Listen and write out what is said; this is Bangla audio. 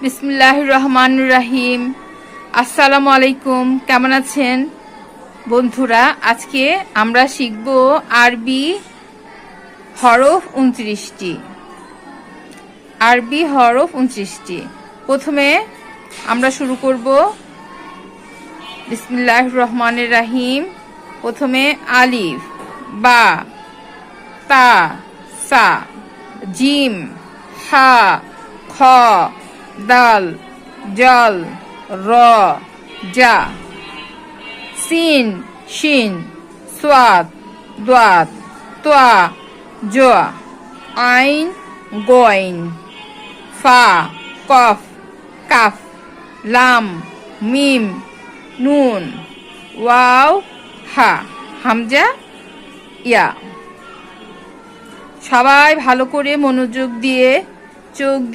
বিসমিল্লাহির রহমানির রহিম। আসসালামু আলাইকুম। কেমন আছেন বন্ধুরা? আজকে আমরা শিখব আরবি হরফ 29টি। আরবি হরফ 29টি। প্রথমে আমরা শুরু করব বিসমিল্লাহির রহমানির রহিম। প্রথমে আলিফ, বা, তা, সা, জিম, হা, খ, দাল, জল, র, জা, সিন, শিন, সোয়াদ, দোয়াত, তোয়া, জোয়া, আইন, গোয়াইন, ফা, কফ, কাফ, লাম, মিম, নুন, ওয়াও, হা, হামজা, ইয়া। সবাই ভালো করে মনোযোগ দিয়ে চোখ দিয়ে